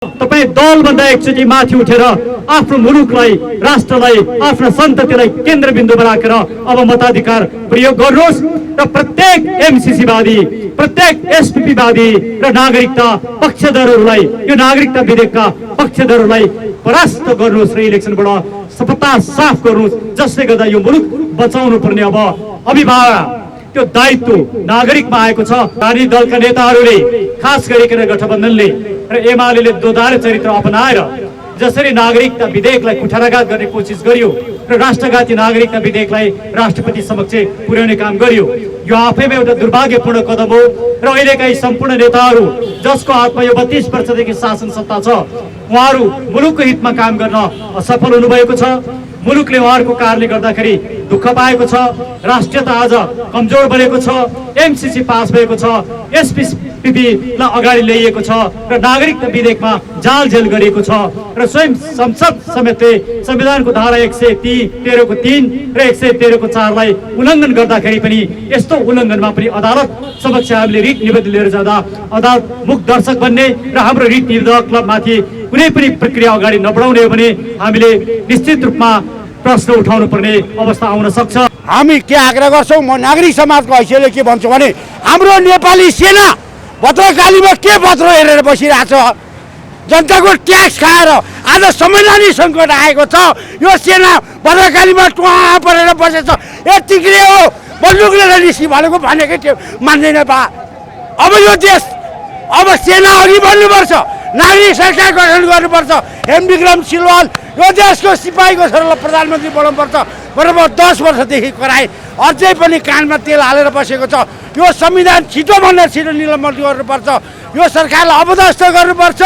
तपाई दलभन्दा एकचोटि माथि उठेर आफ्नो मुलुकलाई, राष्ट्रलाई, आफ्ना सन्ततिलाई केन्द्रबिन्दु बनाएर अब मताधिकार प्रयोग गर्नुहोस् र प्रत्येक एमसीसी वादी, प्रत्येक एसपीपी वादी र नागरिकता पक्षधरहरूलाई, यो नागरिकता विधेयकका पक्षधरहरूलाई परास्त गर्नुहोस् र इलेक्सनबाट सफलता साफ गर्नुहोस्, जसले गर्दा यो मुलुक बचाउनु पर्ने अब अभिभावक त्यो दायित्व नागरिकमा आएको छ। राजनीतिक दलका नेताहरूले, खास गरिकन गठबन्धनले र एमाले दोधारे चरित्र अपनाएर जसरी नागरिकता विधेयकलाई कुठाराघात गर्ने कोसिस गर्यो र राष्ट्रघाती नागरिकता विधेयकलाई राष्ट्रपति समक्ष पुर्याउने काम गर्यो, यो आफैमा एउटा दुर्भाग्यपूर्ण कदम हो। र अहिलेका यी सम्पूर्ण नेताहरू जसको हातमा यो 32 वर्षदेखि शासन सत्ता छ, उहाँहरू मुलुकको हितमा काम गर्न असफल हुनुभएको छ। मुलुकले उहाँहरूको कारणले गर्दाखेरि दुःख पाएको छ, राष्ट्रियता आज कमजोर बनेको छ, एमसीसी पास भएको छ, एसपीपीलाई अगाडि ल्याइएको छ र नागरिकता विधेयकमा जालझेल गरिएको छ र स्वयं संसद समेतले संविधानको धारा 113 को 3 र 113 को 4 लाई उल्लङ्घन गर्दाखेरि पनि यस्तो उल्लङ्घनमा पनि अदालत समक्ष हामीले रिट निवेदन लिएर जाँदा अदालत मुख दर्शक बन्ने र हाम्रो रिट निवेदकमाथि कुनै पनि प्रक्रिया अगाडि नबढाउने हो भने हामीले निश्चित रूपमा प्रश्न उठाउनु पर्ने अवस्था आउन सक्छ। हामी के आग्रह गर्छौं, म नागरिक समाजको हैसियतले के भन्छु भने हाम्रो नेपाली सेना भद्रकालीमा के भद्रो हेरेर बसिरहेछ, जनताको ट्याक्स खाएर आज संवैधानिक सङ्कट आएको छ, यो सेना भद्रकालीमा टुवा परेर बसेछ, यतिकै हो बन्दुकले निस्कि भनेकै थियो मान्दैन बा। अब यो देश अब सेना अघि बढ्नुपर्छ, नागरिक सरकार गठन गर्नुपर्छ, हेमविक्रम सिलवाल यो देशको सिपाहीको छोरालाई प्रधानमन्त्री बनाउनुपर्छ बराबर 10 वर्षदेखि कराए अझै पनि कानमा तेल हालेर बसेको छ। यो संविधान छिटोभन्दा छिटो निलम्बन गर्नुपर्छ, यो सरकारलाई अबदस्त गर्नुपर्छ।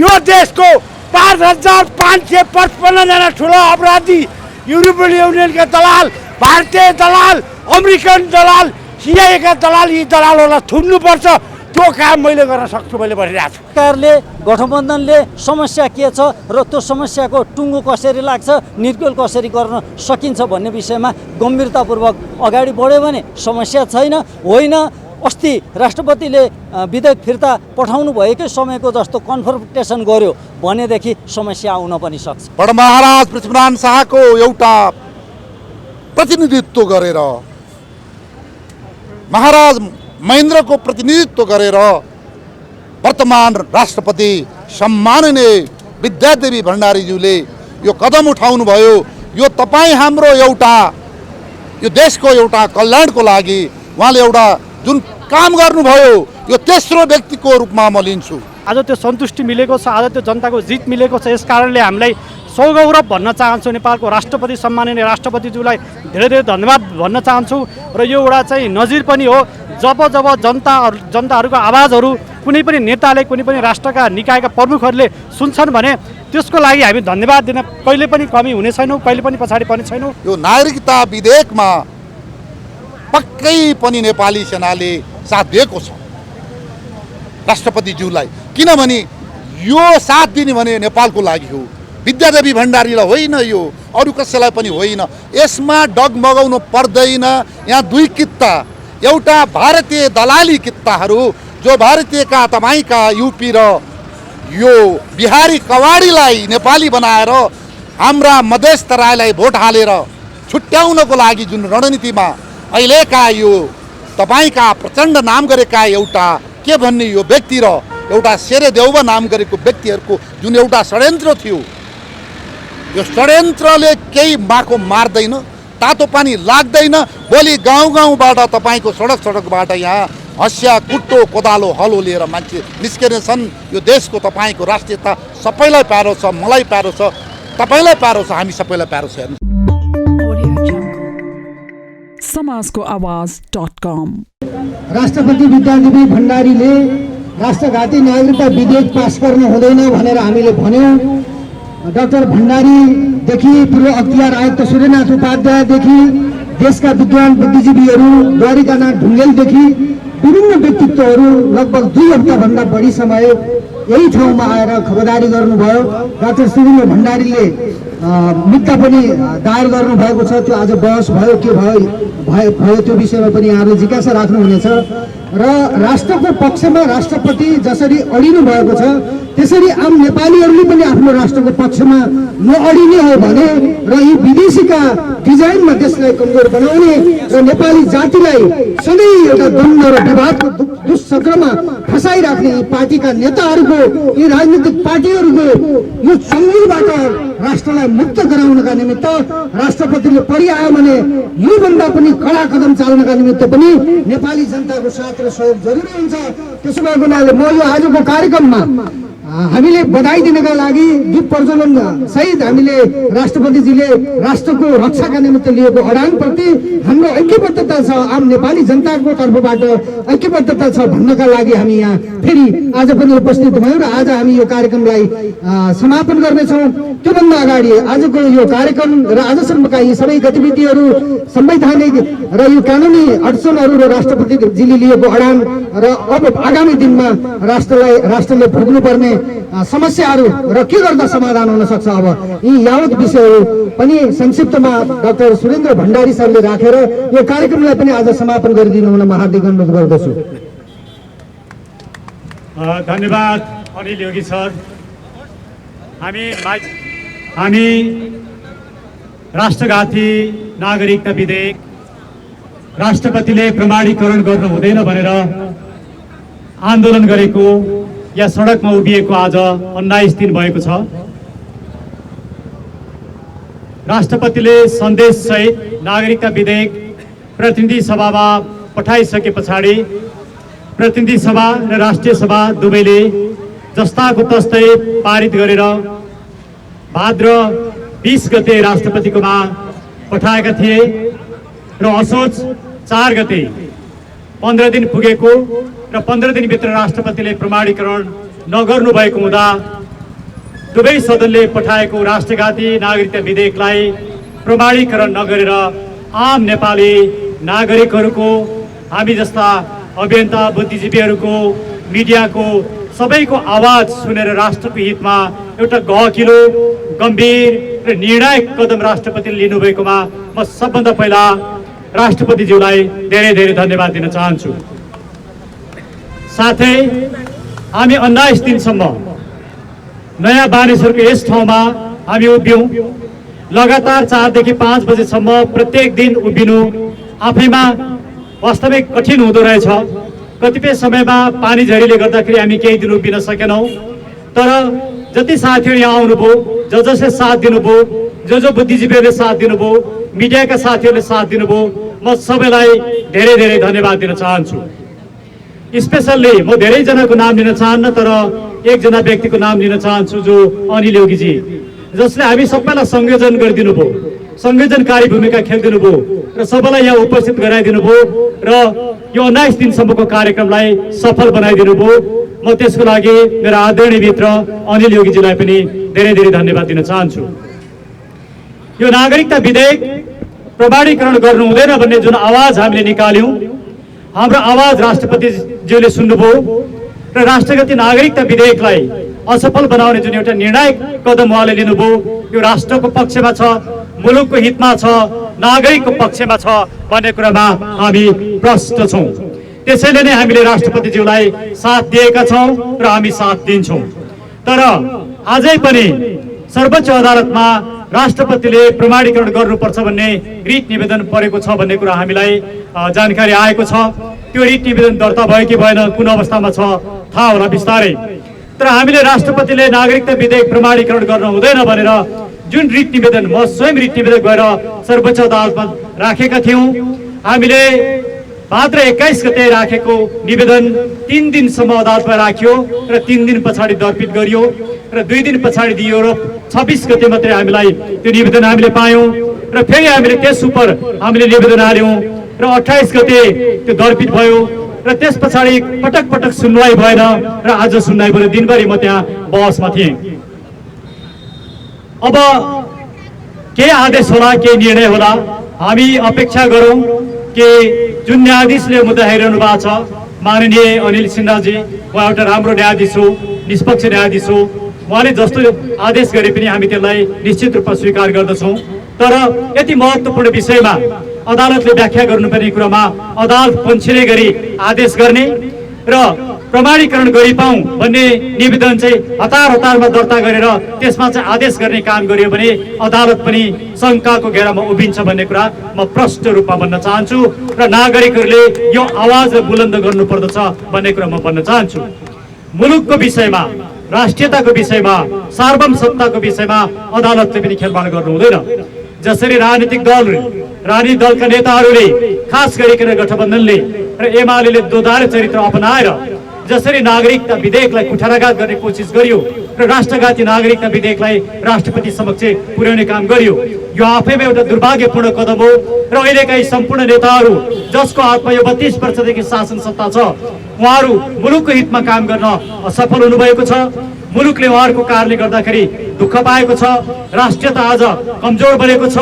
यो देशको 5555 जना ठुलो अपराधी, युरोपियन युनियनका दलाल, भारतीय दलाल, अमेरिकन दलाल, सिआइएका दलाल, यी दलालहरूलाई थुन्नुपर्छ। त्यो काम मैले गर्न सक्छु, मैले भनिरहेको छु। सरकारले गठबन्धनले समस्या के छ र त्यो समस्याको टुङ्गो कसरी लाग्छ, निर्कुल कसरी गर्न सकिन्छ भन्ने विषयमा गम्भीरतापूर्वक अगाडि बढ्यो भने समस्या छैन। होइन अस्ति राष्ट्रपतिले विधेयक फिर्ता पठाउनु भएकै समयको जस्तो कन्फर्मेसन गर्यो भनेदेखि समस्या आउन पनि सक्छ। बड महाराज पृथ्वीनारायण शाहको एउटा प्रतिनिधित्व गरेर, महाराज महेन्द्रको प्रतिनिधित्व गरेर वर्तमान राष्ट्रपति सम्माननीय विद्यादेवी भण्डारीज्यूले यो कदम उठाउनु भयो। यो तपाईँ हाम्रो एउटा यो देशको एउटा कल्याणको लागि उहाँले एउटा जुन काम गर्नुभयो, यो तेस्रो व्यक्तिको रूपमा म लिन्छु। आज त्यो सन्तुष्टि मिलेको छ, आज त्यो जनताको जित मिलेको छ। यस कारणले हामीलाई सौगौरव भन्न चाहन्छु, नेपालको राष्ट्रपति सम्माननीय राष्ट्रपतिज्यूलाई धेरै धेरै धन्यवाद भन्न चाहन्छु। र यो एउटा चाहिँ नजिर पनि हो, जब जब जनताहरूको आवाजहरू कुनै पनि नेताले, कुनै पनि राष्ट्रका निकायका प्रमुखहरूले सुन्छन् भने त्यसको लागि हामी धन्यवाद दिन कहिले पनि कमी हुने छैनौँ, कहिले पनि पछाडि पर्ने छैनौँ। यो नागरिकता विधेयकमा पक्कै पनि नेपाली सेनाले साथ दिएको छ राष्ट्रपतिज्यूलाई, किनभने यो साथ दिने भने नेपालको लागि हो, विद्यादेवी भण्डारीलाई होइन, यो अरू कसैलाई पनि होइन। यसमा डगमगाउनु पर्दैन। यहाँ दुई कित्ता, एउटा भारतीय दलाली कित्ताहरू जो भारतीयका तपाईँका युपी र यो बिहारी कवाडीलाई नेपाली बनाएर हाम्रा मधेस तराईलाई भोट हालेर छुट्याउनको लागि जुन रणनीतिमा अहिलेका यो तपाईँका प्रचण्ड नाम गरेका एउटा के भन्ने यो व्यक्ति र एउटा शेरे देउवा नाम गरेको व्यक्तिहरूको जुन एउटा षड्यन्त्र थियो, यो षड्यन्त्रले केही माको मार्दैन, तातो पानी लाग्दैन। भोलि गाउँ गाउँबाट तपाईँको सडक सडकबाट यहाँ हँसिया कुट्टो कोदालो हलो लिएर मान्छे निस्किनेछन्। यो देशको तपाईँको राष्ट्रियता सबैलाई प्यारो छ, मलाई प्यारो छ, तपाईँलाई प्यारो छ, हामी सबैलाई प्यारो छ। समाजको आवाज.com। राष्ट्रपति विद्यादेवी भण्डारीले राष्ट्रघाती नागरिकता विधेयक पास गर्नु हुँदैन भनेर हामीले भन्यौँ। डाक्टर भण्डारीदेखि पूर्व अख्तियार आयुक्त सूर्यनाथ उपाध्यायदेखि देशका विद्वान बुद्धिजीवीहरू द्वारिकानाथ ढुङ्गेलदेखि विभिन्न व्यक्तित्वहरू लगभग 2 हप्ताभन्दा बढी समय यही ठाउँमा आएर खबरदारी गर्नुभयो। डाक्टर सुरेन्द्र भण्डारीले मुद्दा पनि दायर गर्नुभएको छ, त्यो आज बहस भयो के भयो त्यो विषयमा पनि यहाँले जिज्ञासा राख्नुहुनेछ। र राष्ट्रको पक्षमा राष्ट्रपति जसरी अडिनु भएको छ त्यसरी आम नेपालीहरूले पनि आफ्नो राष्ट्रको पक्षमा नअडिने हो भने र यी विदेशीका डिजाइनमा देशलाई कमजोर बनाउने र नेपाली जातिलाई सधैँ एउटा द्वन्द्व र विवादको दुष्चक्रमा फसाइराख्ने यी पार्टीका नेताहरूको, यी राजनीतिक पार्टीहरूको यो चङ्गुलबाट राष्ट्रलाई मुक्त गराउनका निमित्त राष्ट्रपतिले परिआयो भने योभन्दा पनि कडा कदम चाल्नका निमित्त पनि नेपाली जनताको साथ र सहयोग जरुरी हुन्छ। त्यसो भएको हुनाले म यो आजको कार्यक्रममा हामीले बधाई दिनका लागि दीप प्रज्वलन सहित हामीले राष्ट्रपतिजीले राष्ट्रको रक्षाका निमित्त लिएको अडानप्रति हाम्रो ऐक्यबद्धता छ, आम नेपाली जनताको तर्फबाट ऐक्यबद्धता छ भन्नका लागि हामी यहाँ फेरि आज पनि उपस्थित भयौँ र आज हामी यो कार्यक्रमलाई समापन गर्नेछौँ। त्योभन्दा अगाडि आजको यो कार्यक्रम र आजसम्मका यी सबै गतिविधिहरू संवैधानिक र यो कानुनी अडचनहरू र राष्ट्रपतिजीले लिएको अडान र अब आगामी दिनमा राष्ट्रले भोग्नुपर्ने समस्याहरू र के गर्दा समाधान हुन सक्छ, अब यी यावत विषयहरू पनि संक्षिप्तमा डाक्टर सुरेन्द्र भण्डारी सरले राखेर यो कार्यक्रमलाई पनि आज समापन गरिदिनु हुन म हार्दिक अनुरोध गर्दछु। धन्यवाद अनिल योगी सर। हामी राष्ट्रघाती नागरिकता विधेयक राष्ट्रपतिले प्रमाणीकरण गर्नु हुँदैन भनेर आन्दोलन गरेको या सडकमा उभिएको आज 19 दिन भएको छ। राष्ट्रपतिले सन्देश सहित नागरिकता विधेयक प्रतिनिधि सभामा पठाइसके पछाडि प्रतिनिधि सभा र राष्ट्रिय सभा दुवैले जस्ताको तस्तै पारित गरेर भाद्र 20 गते राष्ट्रपतिकोमा पठाएका थिए र असोज 4 गते 15 दिन पुगेको र 15 दिनभित्र राष्ट्रपतिले प्रमाणीकरण नगर्नु भएको हुँदा दुवै सदनले पठाएको राष्ट्रघाती नागरिकता विधेयकलाई प्रमाणीकरण नगरेर आम नेपाली नागरिकहरूको, हामी जस्ता अभियन्ता बुद्धिजीवीहरूको, मिडियाको सबैको आवाज सुनेर राष्ट्रको हितमा एउटा गहकिलो, गम्भीर र निर्णायक कदम राष्ट्रपतिले लिनुभएकोमा म सबभन्दा पहिला राष्ट्रपतिज्यूलाई धेरै धेरै धन्यवाद दिन चाहन्छु। साथै हामी 19 दिनसम्म नयाँ मानिसहरूको यस ठाउँमा हामी उभियौँ। लगातार 4 देखि 5 बजेसम्म प्रत्येक दिन उभिनु आफैमा वास्तविक कठिन हुँदो रहेछ। कतिपय समयमा पानी झरीले गर्दाखेरि हामी केही दिन उभिन सकेनौँ, तर जति साथीहरू यहाँ आउनुभयो, जसले साथ दिनुभयो, जो बुद्धिजीवीहरूले साथ दिनुभयो, मिडियाका साथीहरूले साथ दिनुभयो, म सबैलाई धेरै धेरै धन्यवाद दिन चाहन्छु। स्पेसल्ली म धेरैजनाको नाम लिन चाहन्न, तर एकजना व्यक्तिको नाम लिन चाहन्छु, जो अनिल योगीजी, जसले हामी सबैलाई संयोजन गरिदिनु भयो, संयोजनकारी भूमिका खेलिदिनु भयो र सबैलाई यहाँ उपस्थित गराइदिनु भयो र यो 19 दिनसम्मको कार्यक्रमलाई सफल बनाइदिनु भयो। म त्यसको लागि मेरा आदरणीय मित्र अनिल योगीजीलाई पनि धेरै धेरै धन्यवाद दिन चाहन्छु। यो नागरिकता विधेयक प्रमाणीकरण गर्नु हुँदैन भन्ने जुन आवाज हामीले निकाल्यौँ, हाम्रो आवाज राष्ट्रपतिज्यूले सुन्नुभयो र राष्ट्रगति नागरिकता विधेयकलाई असफल बनाउने जुन एउटा निर्णायक कदम उहाँले लिनुभयो, यो राष्ट्रको पक्षमा छ, मुलुकको हितमा छ, नागरिकको पक्षमा छ भन्ने कुरामा हामी प्रष्ट छौँ। त्यसैले नै हामीले राष्ट्रपतिज्यूलाई साथ दिएका छौँ र हामी साथ दिन्छौँ। तर आजै पनि सर्वोच्च अदालतमा राष्ट्रपतिले प्रमाणीकरण गर्नुपर्छ भन्ने रिट निवेदन परेको छ भन्ने कुरा हामीलाई जानकारी आएको छ। त्यो रिट निवेदन दर्ता भयो कि भएन, कुन अवस्थामा छ थाहा होला बिस्तारै। तर हामीले राष्ट्रपतिले नागरिकता विधेयक प्रमाणीकरण गर्न हुँदैन भनेर जुन रिट निवेदन, म स्वयं रिट निवेदन गएर सर्वोच्च अदालतमा राखेका थियौँ। हामीले भाद्र 21 गते राखेको निवेदन 3 दिनसम्म अदालतमा राखियो र 3 दिन पछाडि दर्पित गरियो र 2 दिन पछाडि दियो र 26 गते मात्रै हामीलाई त्यो निवेदन हामीले पायौँ र फेरि हामीले त्यस उप हामीले निवेदन हाल्यौँ र 28 गते त्यो दर्पित भयो र त्यस पछाडि पटक पटक सुनवाई भएन र आज सुनवाई भयो। दिनभरि म त्यहाँ बहसमा थिएँ। अब के आदेश होला, के निर्णय होला, हामी अपेक्षा गरौँ कि जुन न्यायाधीशले मुद्दा हेरिरहनु भएको छ, माननीय अनिल सिन्हाजी, उहाँ एउटा राम्रो न्यायाधीश हो, निष्पक्ष न्यायाधीश हो। उहाँले जस्तो आदेश गरे पनि हामी त्यसलाई निश्चित रूपमा स्वीकार गर्दछौँ। तर यति महत्त्वपूर्ण विषयमा अदालतले व्याख्या गर्नुपर्ने कुरामा अदालत पन्छिने गरी आदेश गर्ने र प्रमाणीकरण गरिपाउँ भन्ने निवेदन चाहिँ हतारमा दर्ता गरेर त्यसमा चाहिँ आदेश गर्ने काम गरियो भने अदालत पनि शङ्काको घेरामा उभिन्छ भन्ने कुरा म प्रष्ट रूपमा भन्न चाहन्छु र नागरिकहरूले यो आवाज बुलन्द गर्नुपर्दछ भन्ने कुरा म भन्न चाहन्छु। मुलुकको विषयमा, राष्ट्रियताको विषयमा, सार्वभौम सत्ताको विषयमा अदालतले पनि खेलवाड गर्नु हुँदैन। जसरी राजनीतिक दलका नेताहरूले, खास गरिकन गठबन्धनले र एमाले दोधारे चरित्र अपनाएर जसरी नागरिकता विधेयकलाई कुठाराघात गर्ने कोसिस गरियो र राष्ट्रघाती नागरिकता विधेयकलाई राष्ट्रपति समक्ष पुर्याउने काम गरियो, यो आफैमा एउटा दुर्भाग्यपूर्ण कदम हो। र अहिलेका यी सम्पूर्ण नेताहरू जसको हातमा यो 32 वर्षदेखि शासन सत्ता छ, उहाँहरू मुलुकको हितमा काम गर्न असफल हुनुभएको छ। मुलुकले उहाँहरूको कारणले गर्दाखेरि दुःख पाएको छ। राष्ट्रियता आज कमजोर बनेको छ।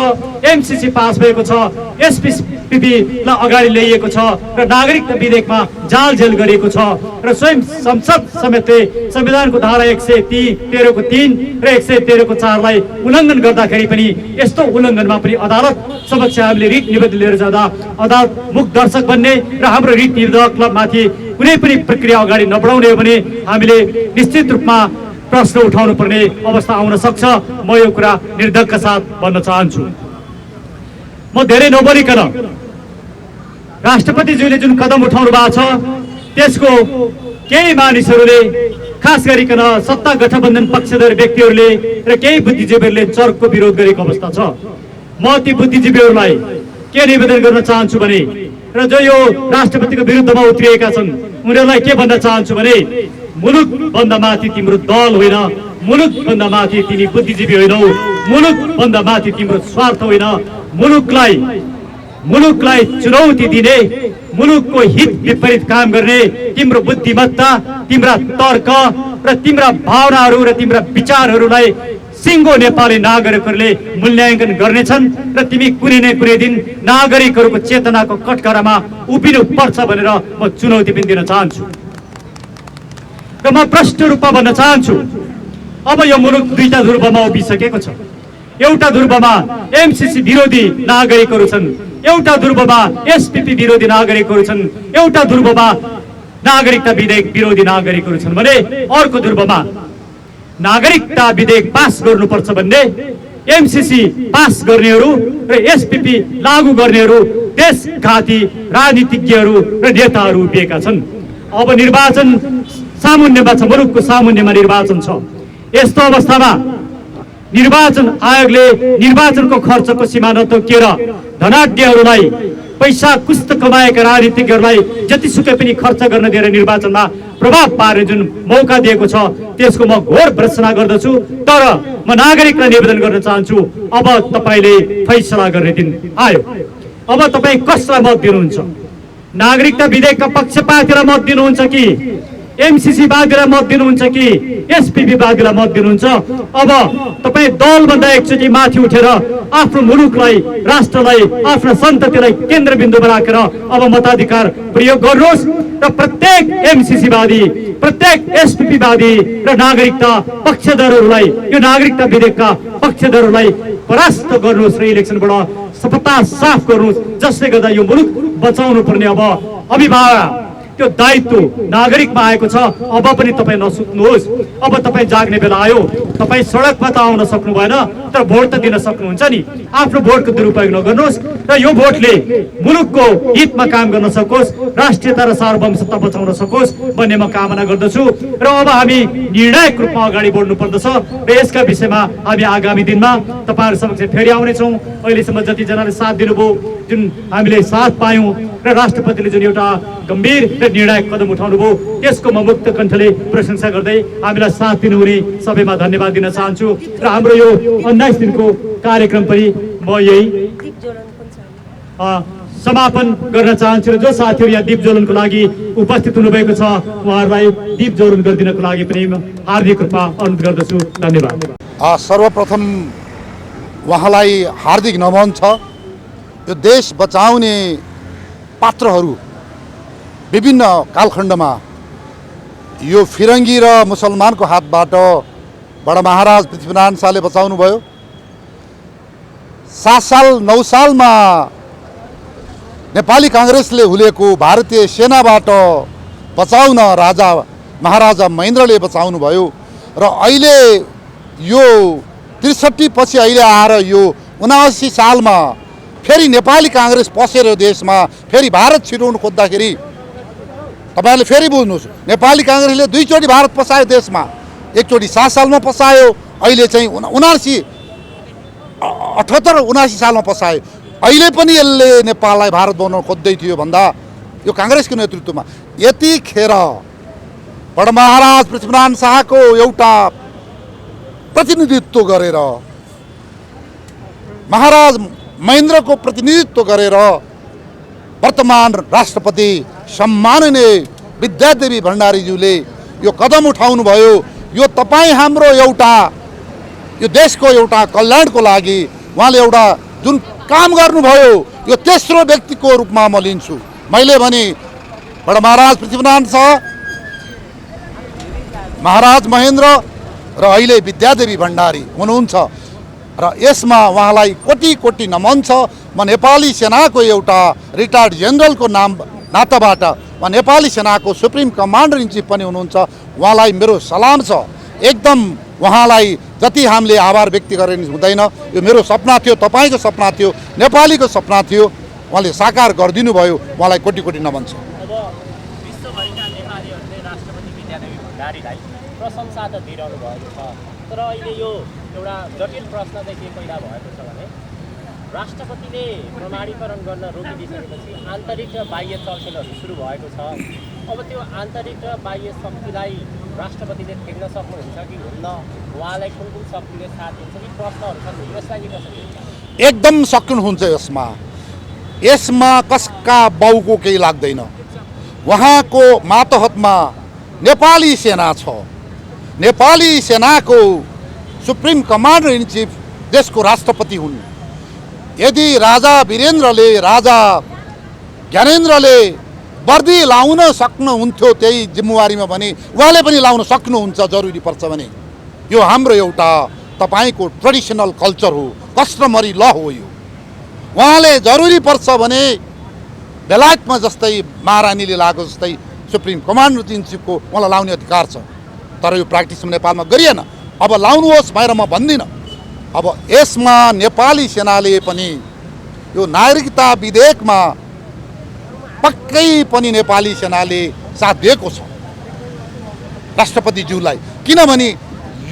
एमसीसी पास भएको छ, एसपीपीलाई अगाडि ल्याइएको छ र नागरिकता विधेयकमा जालझेल गरिएको छ र स्वयं संसद समेतले संविधानको धारा 113 को 3 र 113 को 4 लाई उल्लङ्घन गर्दाखेरि पनि यस्तो उल्लङ्घनमा पनि अदालत समक्ष हामीले रिट निवेदन लिएर जाँदा अदालत मुख दर्शक बन्ने र हाम्रो रिट निवेदकमाथि कुनै पनि प्रक्रिया अगाडि नबढाउने हो भने हामीले निश्चित रूपमा प्रश्न उठाउनु पर्ने अवस्था आउन सक्छ। म यो कुरा निर्धक्कका साथ भन्न चाहन्छु। म धेरै नबोलिकन राष्ट्रपतिज्यूले जुन कदम उठाउनु भएको छ त्यसको केही मानिसहरूले, खास गरिकन सत्ता गठबन्धन पक्षधर व्यक्तिहरूले र केही बुद्धिजीवीहरूले चर्को विरोध गरेको अवस्था छ। म ती बुद्धिजीवीहरूलाई के निवेदन गर्न चाहन्छु भने र जो यो राष्ट्रपतिको विरुद्धमा उत्रिएका छन् उनीहरूलाई के भन्न चाहन्छु भने मुलुक भन्दा माथि तिम्रो दल होइन, मुलुक भन्दा माथि तिमी बुद्धिजीवी होइनौ, मुलुक भन्दा माथि तिम्रो स्वार्थ होइन। मुलुकलाई चुनौती दिने, मुलुकको हित विपरीत काम गर्ने तिम्रो बुद्धिमत्ता, तिम्रा तर्क र तिम्रा भावनाहरू र तिम्रा विचारहरूलाई सिङ्गो नेपाली नागरिकहरूले मूल्याङ्कन गर्नेछन् र तिमी कुनै न कुनै दिन नागरिकहरूको चेतनाको कठघरामा उभिनु पर्छ भनेर म चुनौती पनि दिन चाहन्छु। र म प्रष्ट रूपमा भन्न चाहन्छु, अब यो मुलुक दुईटा ध्रुवमा उभिसकेको छ। एउटा ध्रुवमा एमसीसी विरोधी नागरिकहरू छन्, एउटा ध्रुवमा एसपीपी विरोधी नागरिकहरू छन्, एउटा ध्रुवमा नागरिकता विधेयक विरोधी नागरिकहरू छन् भने अर्को ध्रुवमा नागरिकता विधेयक पास गर्नुपर्छ भन्ने एमसीसी पास गर्नेहरू र एसपीपी लागू गर्नेहरू देशघाती राजनीतिज्ञहरू र नेताहरू उभिएका छन्। अब निर्वाचन सामुन्यमा छ, मुलुकको सामुन्यमा निर्वाचन छ। यस्तो अवस्थामा निर्वाचन आयोगले निर्वाचनको खर्चको सीमा नतोकेर धनाढ्यहरूलाई, पैसा कुस्त कमाएका राजनीतिज्ञहरूलाई जतिसुकै पनि खर्च गर्न दिएर निर्वाचनमा प्रभाव पार्ने जुन मौका दिएको छ त्यसको म घोर भर्त्सना गर्दछु। तर म नागरिकलाई निवेदन गर्न चाहन्छु, अब तपाईँले फैसला गर्ने दिन आयो। अब तपाईँ कसलाई मत दिनुहुन्छ? नागरिकता विधेयकका पक्षपातीलाई मत दिनुहुन्छ कि एमसीसी वादीलाई मत दिनुहुन्छ कि एसपीपी वादीलाई मत दिनुहुन्छ? अब तपाईँ दलभन्दा एकचोटि माथि उठेर आफ्नो मुलुकलाई, राष्ट्रलाई, आफ्ना सन्ततिलाई केन्द्रबिन्दु बनाएर अब मताधिकार प्रयोग गर्नुहोस् र प्रत्येक एमसीसी वादी, प्रत्येक एसपीपी वादी र नागरिकता पक्षधरहरूलाई, यो नागरिकता विधेयकका पक्षधरहरूलाई परास्त गर्नुहोस् र इलेक्सनबाट सफलता साफ गर्नुहोस्, जसले गर्दा यो मुलुक बचाउनु पर्ने अब अभिभावक त्यो दायित्व नागरिकमा आएको छ। अब पनि तपाईँ नसुत्नुहोस्, अब तपाईँ जाग्ने बेला आयो। तपाईँ सडकमा त आउन सक्नु भएन, तर भोट त दिन सक्नुहुन्छ नि। आफ्नो भोटको दुरुपयोग नगर्नुहोस् र यो भोटले मुलुकको हितमा काम गर्न सकोस्, राष्ट्रियता र सार्वभौमसत्ता बचाउन सकोस् भन्ने म कामना गर्दछु। र अब हामी निर्णायक रूपमा अगाडि बढ्नु पर्दछ र यसका विषयमा हामी आगामी दिनमा तपाईँहरू समक्ष फेरि आउनेछौँ। अहिलेसम्म जतिजनाले साथ दिनुभयो, जुन हामीले साथ पायौँ र राष्ट्रपतिले जुन एउटा गम्भीर र निर्णायक कदम उठाउनु भयो त्यसको म मुक्त कण्ठले प्रशंसा गर्दै हामीलाई साथ दिनुहुने सबैमा धन्यवाद दिन चाहन्छु। र हाम्रो यो 19 दिनको कार्यक्रम पनि म यही समापन गर्न चाहन्छु। र जो साथीहरू यहाँ दीप ज्वलनको लागि उपस्थित हुनुभएको छ उहाँहरूलाई दीप ज्वलन गरिदिनको लागि पनि हार्दिक रूपमा अनुरोध गर्दछु। धन्यवाद। सर्वप्रथम उहाँलाई हार्दिक नमन छ। यो देश बचाउने पात्रहरू विभिन्न कालखण्डमा यो फिरङ्गी र मुसलमानको हातबाट बडा महाराज पृथ्वीनारायण शाहले बचाउनु भयो। 7 साल 9 सालमा नेपाली काङ्ग्रेसले हुलेको भारतीय सेनाबाट बचाउन राजा महाराजा महेन्द्रले बचाउनु भयो र अहिले यो ६३ पछि अहिले आएर यो ७९ सालमा फेरि नेपाली काङ्ग्रेस पसेर देशमा फेरि भारत छिराउनु खोज्दाखेरि तपाईँहरूले फेरि बुझ्नुहोस्, नेपाली काङ्ग्रेसले दुईचोटि भारत पसायो देशमा, एकचोटि ७ सालमा पसायो, अहिले चाहिँ 78-79 सालमा पसायो। अहिले पनि यसले नेपाललाई भारत बनाउन खोज्दै थियो भन्दा यो काङ्ग्रेसको नेतृत्वमा यतिखेर बडमहाराज पृथ्वीनारायण शाहको एउटा प्रतिनिधित्व गरेर, महाराज महेन्द्रको प्रतिनिधित्व गरेर वर्तमान राष्ट्रपति सम्माननीय विद्यादेवी भण्डारीज्यूले यो कदम उठाउनु भयो। यो तपाईँ हाम्रो एउटा यो देशको एउटा कल्याणको लागि उहाँले एउटा जुन काम गर्नुभयो यो तेस्रो व्यक्तिको रूपमा म लिन्छु। मैले भने बडमहाराज पृथ्वीनारायण शाह, महाराज महेन्द्र र अहिले विद्यादेवी भण्डारी हुनुहुन्छ र यसमा उहाँलाई कोटि कोटि नमन छ। म नेपाली सेनाको एउटा रिटायर्ड जेनरलको नाताबाट म नेपाली सेनाको सुप्रिम कमान्डर इन चिफ पनि हुनुहुन्छ, उहाँलाई मेरो सलाम छ। एकदम उहाँलाई जति हामीले आभार व्यक्त गर्ने हुँदैन, यो मेरो सपना थियो, तपाईँको सपना थियो, नेपालीको सपना थियो, उहाँले साकार गरिदिनु भयो, उहाँलाई कोटि कोटि नमन छ। अब विश्वभरिका नेपालीहरूले राष्ट्रपति विद्यादेवी भण्डारीलाई प्रशंसा त दिइरहनु भएको छ, तर अहिले यो एउटा जटिल प्रश्न चाहिँ के पैदा भएको छ भने राष्ट्रपतिले प्रमाणीकरण गर्न रोकिदिसकेपछि आन्तरिक र बाह्य चलखेलहरू सुरु भएको छ। अब त्यो आन्तरिक र बाह्य शक्तिलाई राष्ट्रपतिले ठेक्न सक्नुहुन्छ कि हुन्न, उहाँलाई कुन कुन शक्तिले साथ दिन्छ, यी प्रश्नहरू छन्, यसलाई कसरी हुन्छ? एकदम सक्नुहुन्छ यसमा। यसमा कसका बाउको केही लाग्दैन। उहाँको मातहतमा नेपाली सेना छ, नेपाली सेनाको सुप्रिम कमान्डर इन चिफ देशको राष्ट्रपति हुन्। यदि राजा वीरेन्द्रले, राजा ज्ञानेन्द्रले वर्दी लाउन सक्नुहुन्थ्यो त्यही जिम्मेवारीमा भने उहाँले पनि लाउन सक्नुहुन्छ जरुरी पर्छ भने। यो हाम्रो एउटा तपाईँको ट्रेडिसनल कल्चर हो, कस्टमरी ल हो। यो उहाँले जरुरी पर्छ भने बेलायतमा जस्तै महारानीले लागेको जस्तै सुप्रिम कमान्डर इन चिफको उहाँलाई लाउने अधिकार छ, तर यो प्र्याक्टिस नेपालमा गरिएन। अब लाउनुहोस् भनेर म भन्दिनँ। अब यसमा नेपाली सेनाले पनि यो नागरिकता विधेयकमा पक्कै पनि नेपाली सेनाले साथ दिएको छ राष्ट्रपतिज्यूलाई, किनभने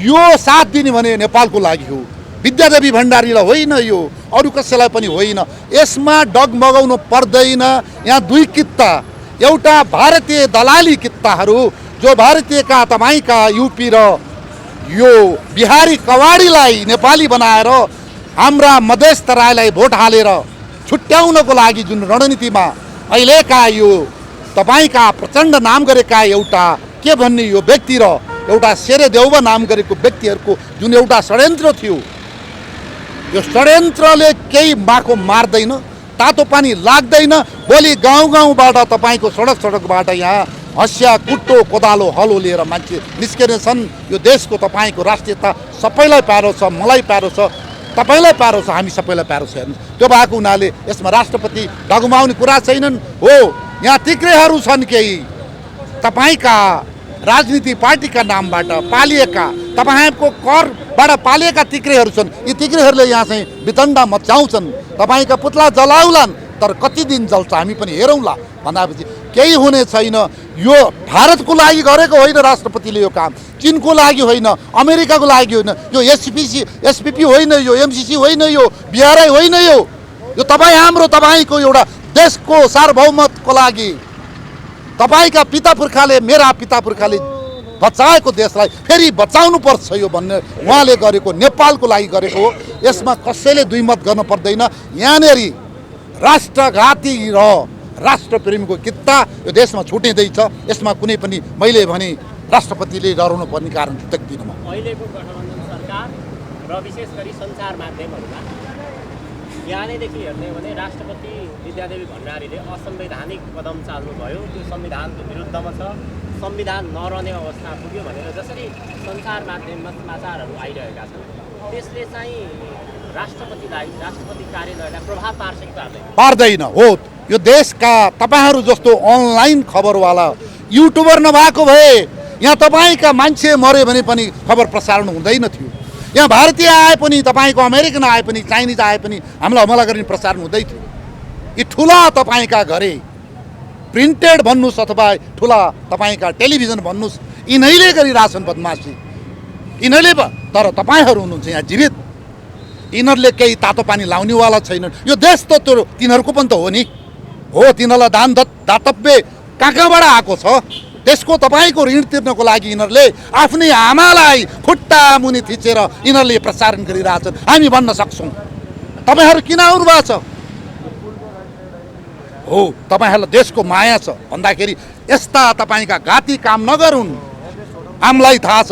यो साथ दिने भने नेपालको लागि हो, विद्यादेवी भण्डारीलाई होइन, यो अरू कसैलाई पनि होइन। यसमा डगमगाउनु पर्दैन। यहाँ दुई कित्ता, एउटा भारतीय दलाली कित्ताहरू जो भारतीयका तपाईँका युपी र यो बिहारी कवाडीलाई नेपाली बनाएर हाम्रा मधेस तराईलाई भोट हालेर छुट्याउनको लागि जुन रणनीतिमा अहिलेका यो तपाईँका प्रचण्ड नाम गरेका एउटा के भन्ने यो व्यक्ति र एउटा शेरे देउबा नाम गरेको व्यक्तिहरूको जुन एउटा षड्यन्त्र थियो, यो षड्यन्त्रले केही माको मार्दैन, तातो पानी लाग्दैन। भोलि गाउँ गाउँबाट तपाईँको सडकबाट यहाँ हँसिया कुट्टो कोदालो हलो लिएर मान्छे निस्केने छन्। यो देशको तपाईँको राष्ट्रियता सबैलाई प्यारो छ, मलाई प्यारो छ, तपाईँलाई प्यारो छ, हामी सबैलाई प्यारो छ। हेर्नुहोस्, त्यो भएको हुनाले यसमा राष्ट्रपति डगमाउने कुरा छैनन्। हो, यहाँ तिक्रेहरू छन् केही तपाईँका राजनीति पार्टीका नामबाट पालिएका, तपाईँको करबाट पालिएका तिक्रेहरू छन्। यी तिक्रेहरूले यहाँ चाहिँ वितण्डा मचाउँछन्, तपाईँका पुतला जलाउलान्, तर कति दिन जल्छ हामी पनि हेरौँला भन्दापछि केही हुने छैन। यो भारतको लागि गरेको होइन राष्ट्रपतिले, यो काम चीनको लागि होइन, अमेरिकाको लागि होइन, यो एसपीपी होइन, यो एमसीसी होइन, यो बिआरआई होइन, यो तपाईँ हाम्रो तपाईँको एउटा देशको सार्वभौमत्वको लागि तपाईँका पिता पुर्खाले, मेरा पिता पुर्खाले बचाएको देशलाई फेरि बचाउनु पर्छ यो भन्ने उहाँले गरेको नेपालको लागि गरेको हो। यसमा कसैले दुई मत गर्न पर्दैन। यहाँनेरि राष्ट्रघाती र राष्ट्रप्रेमीको कित्ता यो देशमा छुटिँदैछ। यसमा कुनै पनि मैले भने राष्ट्रपतिले डराउनु पर्ने कारण देख्दिनँ म। अहिलेको गठबन्धन सरकार र विशेष गरी सञ्चार माध्यमहरूमा यहाँदेखि हेर्ने हो भने राष्ट्रपति विद्यादेवी भण्डारीले असंवैधानिक कदम चाल्नुभयो, त्यो संविधानको विरुद्धमा छ, संविधान नरहने अवस्था पुग्यो भनेर जसरी सञ्चार माध्यममा समाचारहरू आइरहेका छन्, त्यसले चाहिँ राष्ट्रपतिलाई, राष्ट्रपति कार्यालयलाई प्रभाव पार्छ कि पार्दैन? पार्दैन। हो, यो देशका तपाईँहरू जस्तो अनलाइन खबरवाला युट्युबर नभएको भए यहाँ तपाईँका मान्छे मऱ्यो भने पनि खबर प्रसारण हुँदैन थियो। यहाँ भारतीय आए पनि, तपाईँको अमेरिकन आए पनि, चाइनिज आए पनि हामीलाई हमला गर्ने प्रसारण हुँदै थियो। यी ठुला तपाईँका घरे प्रिन्टेड भन्नुहोस् अथवा ठुला तपाईँका टेलिभिजन भन्नुहोस्, यिनीहरूले गरिरहेछन् बदमासी, यिनीहरूले। तर तपाईँहरू हुनुहुन्छ यहाँ जीवित, यिनीहरूले केही तातो पानी लाउनेवाला छैनन्। यो देश त त्यो तिनीहरूको पनि त हो नि, हो। तिनीहरूलाई दातव्य कहाँ कहाँबाट आएको छ? त्यसको तपाईँको ऋण तिर्नको लागि यिनीहरूले आफ्नै आमालाई खुट्टा मुनि थिचेर यिनीहरूले प्रसारण गरिरहेछन्। हामी भन्न सक्छौँ, तपाईँहरू किन आउनु भएको छ? हो, तपाईँहरूलाई देशको माया छ भन्दाखेरि यस्ता तपाईँका घाती काम नगरून्, हामीलाई थाहा छ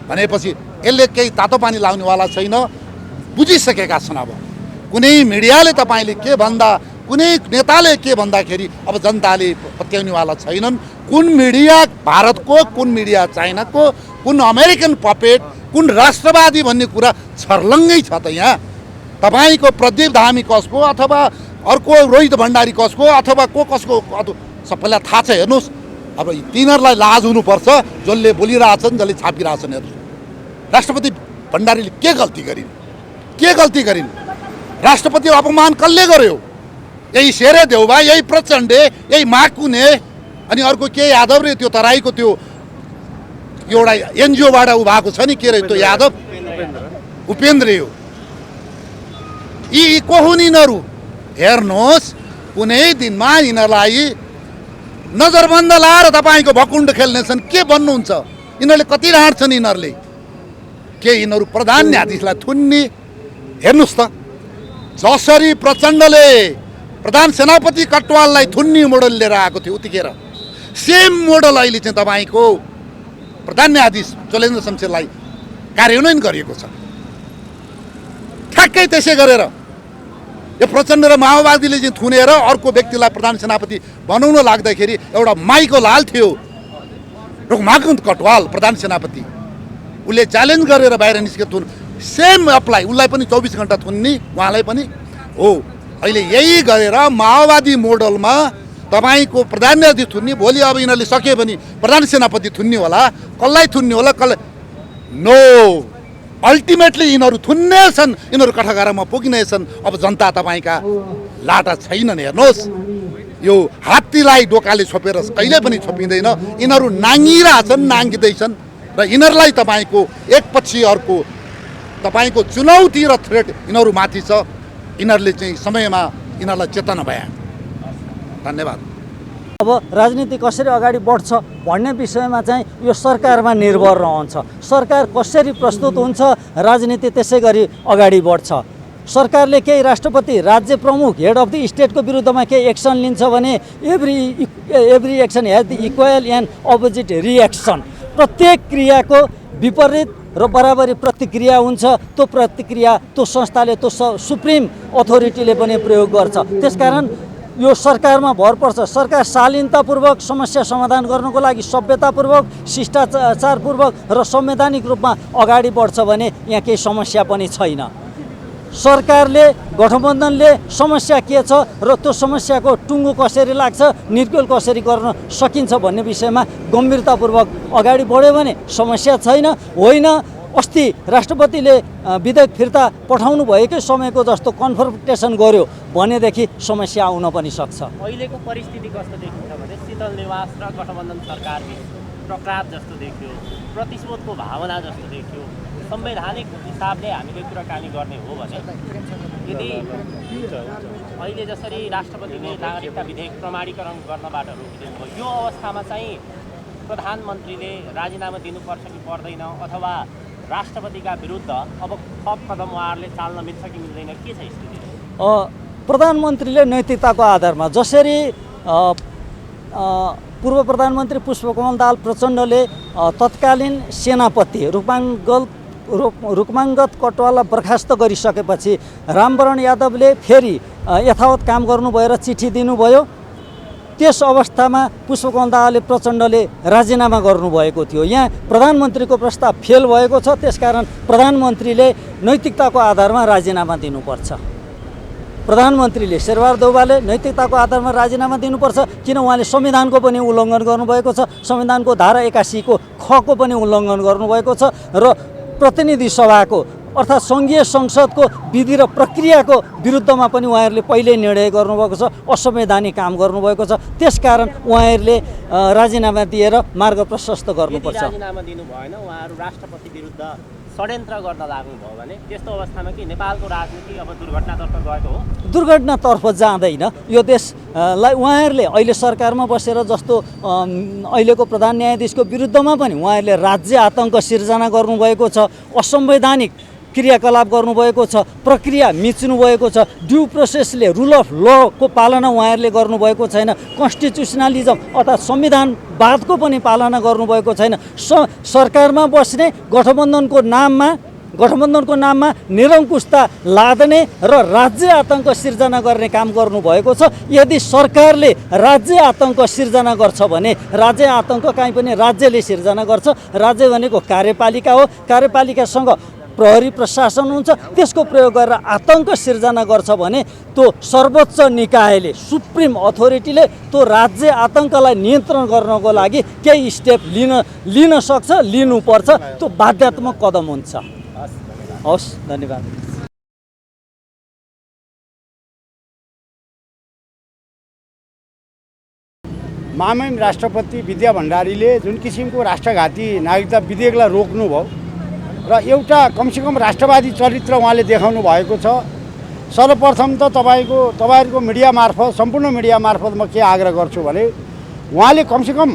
भनेपछि यसले केही तातो पानी लाउनेवाला छैन। बुझिसकेका छन्। अब कुनै मिडियाले तपाईँले के भन्दा, कुनै नेताले के भन्दाखेरि अब जनताले पत्याउनेवाला छैनन्। कुन मिडिया भारतको, कुन मिडिया चाइनाको, कुन अमेरिकन पपेट, कुन राष्ट्रवादी भन्ने कुरा छर्लङ्गै छ त यहाँ। तपाईँको प्रदीप धामी कसको, अथवा अर्को रोहित भण्डारी कसको, अथवा को कसको सबैलाई थाहा छ। हेर्नुहोस्, अब तिनीहरूलाई लाज हुनुपर्छ, जसले बोलिरहेछन्, जसले छापिरहेछन्। हेर्नुहोस्, राष्ट्रपति भण्डारीले के गल्ती गरिन्? के गल्ती गरिन्? राष्ट्रपति अपमान कसले गर्यो? यही शेरे देउबा, यही प्रचण्डे, यही माकुने, अनि अर्को के यादव रे, त्यो तराईको त्यो एउटा एनजिओबाट ऊ भएको छ नि, के रे त्यो यादव, उपेन्द्र हो। यी को हुन् यिनीहरू? हेर्नुहोस्, कुनै दिनमा यिनीहरूलाई नजरबन्द लाएर तपाईँको भकुण्ड खेल्नेछन्। के भन्नुहुन्छ? यिनीहरूले कति ढाँट्छन् यिनीहरूले? के यिनीहरू प्रधान न्यायाधीशलाई थुन्ने? हेर्नुहोस् त, जसरी प्रचण्डले प्रधान सेनापति कटवाललाई थुन्ने मोडल लिएर आएको थियो उतिखेर, सेम मोडल अहिले चाहिँ तपाईँको प्रधान न्यायाधीश चोलेन्द्र शमशेरलाई कार्यान्वयन गरिएको छ। ठ्याक्कै त्यसै गरेर यो प्रचण्ड र माओवादीले चाहिँ थुनेर अर्को व्यक्तिलाई प्रधान सेनापति बनाउन लाग्दाखेरि एउटा माइको लाल थियो, रुखमाकुन्द कटवाल प्रधान सेनापति, उसले च्यालेन्ज गरेर बाहिर निस्केर थुन, सेम अप्लाई, उसलाई पनि 24 घन्टा थुन्ने, उहाँलाई पनि हो। अहिले यही गरेर माओवादी मोडलमा तपाईँको प्रधान न्यायाधीश थुन्ने, भोलि अब यिनीहरूले सक्यो भने प्रधान सेनापति थुन्ने होला, कसलाई थुन्ने होला, कसलाई नो, अल्टिमेटली यिनीहरू थुन्ने छन्, यिनीहरू कठघरामा पुग्नेछन्। अब जनता तपाईँका लाटा छैनन्। हेर्नुहोस्, यो हात्तीलाई डोकाले छोपेर कहिले पनि छोपिँदैन। यिनीहरू नाङ्गिरहेछन्, नाङ्गिँदैछन्, र यिनीहरूलाई तपाईँको एकपछि अर्को तपाईँको चुनौती र थ्रेट यिनीहरू माथि छ। यिनीहरूले चाहिँ समयमा यिनीहरूलाई चेतना भए। धन्यवाद। अब राजनीति कसरी अगाडि बढ्छ भन्ने विषयमा चाहिँ यो सरकारमा निर्भर रहन्छ। सरकार कसरी प्रस्तुत हुन्छ, राजनीति त्यसै गरी अगाडि बढ्छ। सरकारले केही राष्ट्रपति, राज्य प्रमुख, हेड अफ द स्टेटको विरुद्धमा केही एक्सन लिन्छ भने every action has the equal and opposite reaction. प्रत्येक क्रियाको विपरीत र बराबरी प्रतिक्रिया हुन्छ। त्यो प्रतिक्रिया त्यो संस्थाले, त्यो सुप्रिम अथोरिटीले पनि प्रयोग गर्छ। त्यसकारण यो सरकारमा भर पर्छ। सरकार शालीनतापूर्वक समस्या समाधान गर्नको लागि सभ्यतापूर्वक, शिष्टाचारपूर्वक र संवैधानिक रूपमा अगाडि बढ्छ भने यहाँ केही समस्या पनि छैन। सरकारले, गठबन्धनले समस्या के छ र त्यो समस्याको टुङ्गो कसरी लाग्छ, निर्कुल कसरी गर्न सकिन्छ भन्ने विषयमा गम्भीरतापूर्वक अगाडि बढ्यो भने समस्या छैन। होइन, अस्ति राष्ट्रपतिले विधेयक फिर्ता पठाउनु भएकै समयको जस्तो कन्फर्मेसन गर्यो भनेदेखि समस्या आउन पनि सक्छ। अहिलेको परिस्थिति कस्तो देखिन्छ भने शीतल निवास र गठबन्धन सरकार बिच टकराव जस्तो देखियो, प्रतिशोधको भावना जस्तो देखियो। संवैधानिक हिसाबले हामीले कुराकानी गर्ने हो भने यदि अहिले जसरी राष्ट्रपतिले नागरिकता विधेयक प्रमाणीकरण गर्नबाट रोकिदिनु भयो, यो अवस्थामा चाहिँ प्रधानमन्त्रीले राजीनामा दिनुपर्छ कि पर्दैन, अथवा राष्ट्रपतिका विरुद्ध अब थप कदम उहाँहरूले चाल्न मिल्छ कि मिल्दैन, के छ स्थिति? प्रधानमन्त्रीले नैतिकताको आधारमा, जसरी पूर्व प्रधानमन्त्री पुष्पकमल दाहाल प्रचण्डले तत्कालीन सेनापति रुक्माङ्गद कटवाललाई बर्खास्त गरिसकेपछि रामवरण यादवले फेरि यथावत काम गर्नुभयो र चिठी दिनुभयो। त्यस अवस्थामा पुष्पकमल दाहाल प्रचण्डले राजीनामा गर्नुभएको थियो। यहाँ प्रधानमन्त्रीको प्रस्ताव फेल भएको छ। त्यसकारण प्रधानमन्त्रीले नैतिकताको आधारमा राजीनामा दिनुपर्छ। प्रधानमन्त्रीले शेरबहादुर देउवाले नैतिकताको आधारमा राजीनामा दिनुपर्छ, किन उहाँले संविधानको पनि उल्लङ्घन गर्नुभएको छ, संविधानको धारा 81 को ख को पनि उल्लङ्घन गर्नुभएको छ र प्रतिनिधि सभाको अर्थात् सङ्घीय संसदको विधि र प्रक्रियाको विरुद्धमा पनि उहाँहरूले पहिल्यै निर्णय गर्नुभएको छ, असंवैधानिक काम गर्नुभएको छ। त्यसकारण उहाँहरूले राजीनामा दिएर मार्ग प्रशस्त गर्नुपर्छ। राजीनामा दिनु भएन, उहाँहरू राष्ट्रपति विरुद्ध षड्यन्त्र गर्न लाग्नुभयो भने त्यस्तो अवस्थामा कि नेपालको राजनीति अब दुर्घटनातर्फ गएको हो? दुर्घटनातर्फ जाँदैन। यो देशलाई उहाँहरूले अहिले सरकारमा बसेर जस्तो अहिलेको प्रधान न्यायाधीशको विरुद्धमा पनि उहाँहरूले राज्य आतङ्क सिर्जना गर्नुभएको छ, असंवैधानिक क्रियाकलाप गर्नुभएको छ, प्रक्रिया मिच्नु भएको छ, ड्यू प्रोसेसले रुल अफ लको पालना उहाँहरूले गर्नुभएको छैन, कन्स्टिट्युसनलिजम अर्थात् संविधानवादको पनि पालना गर्नुभएको छैन। सरकारमा बस्ने गठबन्धनको नाममा निरङ्कुशता लादने र राज्य आतङ्क सिर्जना गर्ने काम गर्नुभएको छ। यदि सरकारले राज्य आतङ्क सिर्जना गर्छ भने राज्य आतङ्क कहीँ पनि राज्यले सिर्जना गर्छ। राज्य भनेको कार्यपालिका हो, कार्यपालिकासँग प्रहरी प्रशासन हुन्छ, त्यसको प्रयोग गरेर आतङ्क सिर्जना गर्छ भने त्यो सर्वोच्च निकायले सुप्रिम अथोरिटीले त्यो राज्य आतङ्कलाई नियन्त्रण गर्नको लागि केही स्टेप लिन सक्छ, लिनुपर्छ। त्यो बाध्यात्मक कदम हुन्छ। हवस्, धन्यवाद। महामहिम राष्ट्रपति विद्या भण्डारीले जुन किसिमको राष्ट्रघाती नागरिकता विधेयकलाई रोक्नुभयो र एउटा कमसेकम राष्ट्रवादी चरित्र उहाँले देखाउनु भएको छ। सर्वप्रथम त तपाईँहरूको मिडिया मार्फत, सम्पूर्ण मिडिया मार्फत म के आग्रह गर्छु भने उहाँले कमसेकम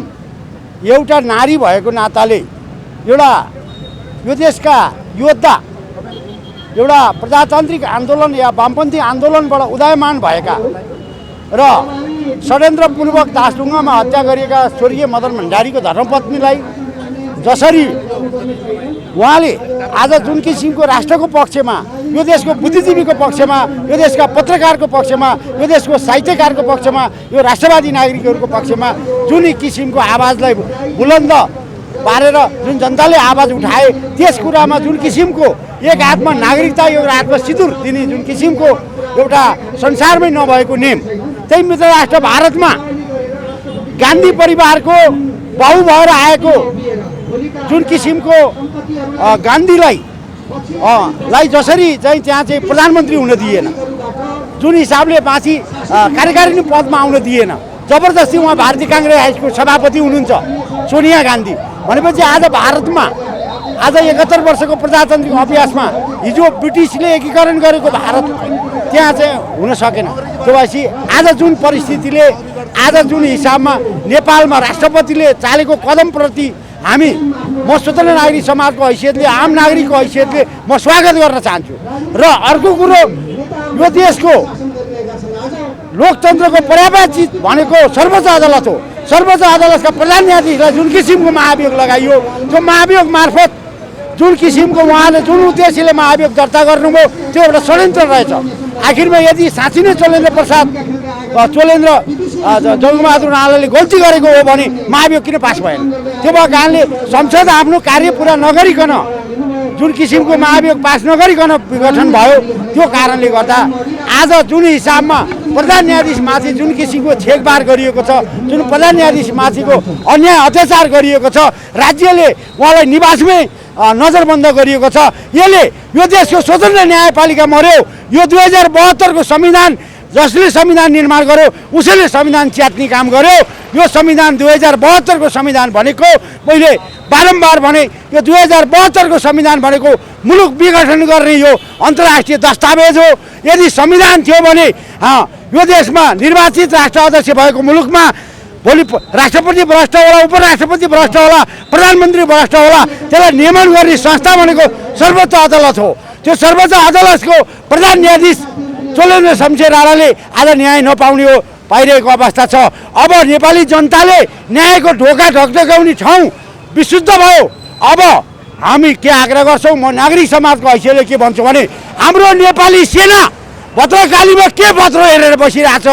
एउटा नारी भएको नाताले एउटा यो देशका योद्धा, एउटा प्रजातान्त्रिक आन्दोलन या वामपन्थी आन्दोलनबाट उदयमान भएका र षड्यन्त्रपूर्वक दासढुङ्गामा हत्या गरिएका स्वर्गीय मदन भण्डारीको धर्मपत्नीलाई जसरी उहाँले आज जुन किसिमको राष्ट्रको पक्षमा, यो देशको बुद्धिजीवीको पक्षमा, यो देशका पत्रकारको पक्षमा, यो देशको साहित्यकारको पक्षमा, यो राष्ट्रवादी नागरिकहरूको पक्षमा जुन किसिमको आवाजलाई बुलन्द पारेर जुन जनताले आवाज उठाए, त्यस कुरामा जुन किसिमको एक हातमा नागरिकता, एउटा हातमा सिन्दुर दिने जुन किसिमको एउटा संसारमै नभएको नेम, त्यही मित्र राष्ट्र भारतमा गान्धी परिवारको बाउ भएर आएको जुन किसिमको गान्धीलाई जसरी चाहिँ त्यहाँ चाहिँ प्रधानमन्त्री हुन दिएन, जुन हिसाबले माथि कार्यकारिणी पदमा आउन दिएन, जबरजस्ती उहाँ भारतीय काङ्ग्रेस हाइस्कुलको सभापति हुनुहुन्छ सोनिया गान्धी भनेपछि आज भारतमा आज 71 वर्षको प्रजातान्त्रिक अभ्यासमा हिजो ब्रिटिसले एकीकरण गरेको भारत त्यहाँ चाहिँ हुन सकेन। त्यो भएपछि आज जुन परिस्थितिले, आज जुन हिसाबमा नेपालमा राष्ट्रपतिले चालेको कदमप्रति हामी, म स्वतन्त्र नागरिक समाजको हैसियतले, आम नागरिकको हैसियतले म स्वागत गर्न चाहन्छु। र अर्को कुरो, यो देशको लोकतन्त्रको पर्याप्त चिज भनेको सर्वोच्च अदालत हो। सर्वोच्च अदालतका प्रधान न्यायाधीशलाई जुन किसिमको महाभियोग लगाइयो, त्यो महाभियोग मार्फत जुन किसिमको उहाँले जुन उद्देश्यले महाभियोग दर्ता गर्नुभयो त्यो एउटा षड्यन्त्र रहेछ। आखिरमा यदि साँच्चै नै चोलेन्द्र जङ्गबहादुर राणाले गल्ती गरेको हो भने महाभियोग किन पास भएन? त्यो भएको कारणले संसद आफ्नो कार्य पुरा नगरिकन जुन किसिमको महाभियोग पास नगरिकन विघटन भयो। त्यो कारणले गर्दा आज जुन हिसाबमा प्रधान न्यायाधीशमाथि जुन किसिमको छेकबार गरिएको छ, जुन प्रधान न्यायाधीशमाथिको अन्याय अत्याचार गरिएको छ, राज्यले उहाँलाई निवासमै नजरबन्द गरिएको छ, यसले यो देशको स्वतन्त्र न्यायपालिका मर्यो। यो 2072 को संविधान जसले संविधान निर्माण गर्यो उसैले संविधान च्यात्ने काम गर्यो। यो संविधान 2072 को संविधान भनेको, मैले बारम्बार भने, यो 2072 को संविधान भनेको मुलुक विघटन गर्ने यो अन्तर्राष्ट्रिय दस्तावेज हो। यदि संविधान थियो भने यो देशमा निर्वाचित राष्ट्र अध्यक्ष भएको मुलुकमा भोलि राष्ट्रपति भ्रष्ट होला, उपराष्ट्रपति भ्रष्ट होला, प्रधानमन्त्री भ्रष्ट होला, त्यसलाई नियमन गर्ने संस्था भनेको सर्वोच्च अदालत हो। त्यो सर्वोच्च अदालतको प्रधान न्यायाधीश चोलेन्द्र शमशेर राणाले आज न्याय नपाउने हो पाइरहेको अवस्था छ। अब नेपाली जनताले न्यायको ढोका ढकढकाउने ठाउँ विशुद्ध भयो। अब हामी के आग्रह गर्छौँ, म नागरिक समाजको हैसियतले के भन्छु भने हाम्रो नेपाली सेना भद्रकालीमा के भद्रो हेरेर बसिरहेछ?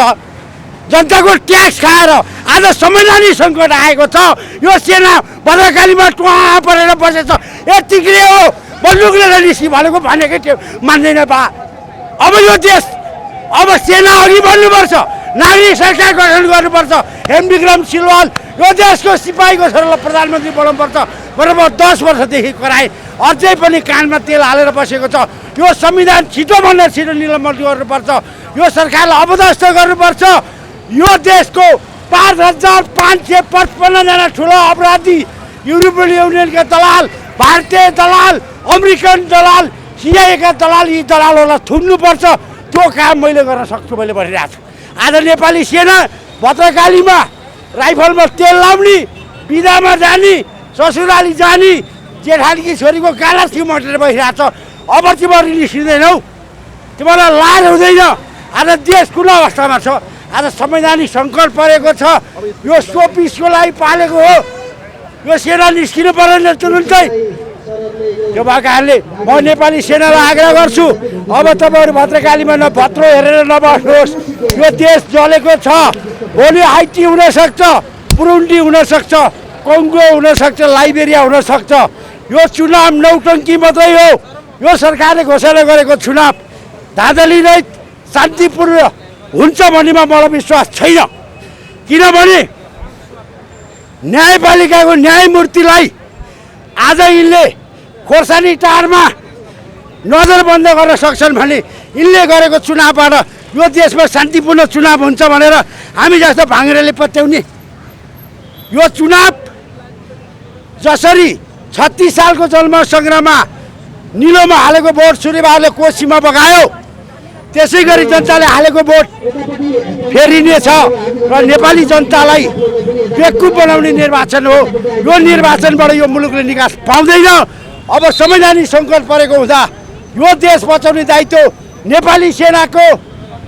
जनताको ट्याक्स खाएर आज संवैधानिक सङ्कट आएको छ। यो सेना भद्रकालीमा टुवा परेर बसेछ। यतिकै हो, बन्दुकले निस्कि भनेको भनेकै थियो, मान्दैन बा। अब यो देश अब सेना अघि बढ्नुपर्छ, नागरिक सरकार गठन गर्नुपर्छ। हेमविक्रम सिलवाल यो देशको सिपाहीको छोरालाई प्रधानमन्त्री बनाउनुपर्छ भनेर 10 वर्षदेखि कराए, अझै पनि कानमा तेल हालेर बसेको छ। यो संविधान छिटोभन्दा छिटो निलम्बन गर्नुपर्छ, यो सरकारलाई अपदस्थ गर्नुपर्छ। यो देशको 5555 जना ठुलो अपराधी, युरोपियन युनियनका दलाल, भारतीय दलाल, अमेरिकन दलाल, सिआइएका दलाल, यी दलालहरूलाई थुन्नुपर्छ। त्यो काम मैले गर्न सक्छु, मैले भनिरहेको छु। आज नेपाली सेना भद्रकालीमा राइफलमा तेल लाउने, बिदामा जाने, ससुराली जाने, जेठानीकी छोरीको गाला थियो मटेर बसिरहेको छ। अब तिमीहरू निस्किँदैनौ, तिमीहरूलाई लाज हुँदैन। आज देश कुन अवस्थामा छ? आज संवैधानिक सङ्कट परेको छ। यो सोपिसको लागि पालेको हो, यो सेना निस्किनु परेन तुरुन्तै। त्यो भएको कारणले म नेपाली सेनालाई आग्रह गर्छु, अब तपाईँहरू भद्रकालीमा भद्रो हेरेर नबस्नुहोस्। यो देश जलेको छ, भोलि हाइटी हुनसक्छ, बुरुन्डी हुनसक्छ, कङ्गो हुनसक्छ, लाइबेरिया हुनसक्छ। यो चुनाव नौटङ्की मात्रै हो। यो सरकारले घोषणा गरेको चुनाव धाँधली रहित शान्तिपूर्ण हुन्छ भन्नेमा मलाई विश्वास छैन। किनभने न्यायपालिकाको न्यायमूर्तिलाई आज यिनले खोर्सानी टारमा नजरबन्द गर्न सक्छन् भने यिनले गरेको चुनावबाट यो देशमा शान्तिपूर्ण चुनाव हुन्छ भनेर हामी जस्तो भाङ्रेले पत्याउने। यो चुनाव जसरी 36 सालको जन्म सङ्ग्राममा निलोमा हालेको भोट सूर्यबहादुरले कोसीमा बगायो, त्यसै गरी जनताले हालेको भोट फेरिनेछ र नेपाली जनतालाई बेवकुफ बनाउने निर्वाचन हो। यो निर्वाचनबाट यो मुलुकले निकास पाउँदैन। अब संवैधानिक सङ्कट परेको हुँदा यो देश बचाउने दायित्व नेपाली सेनाको,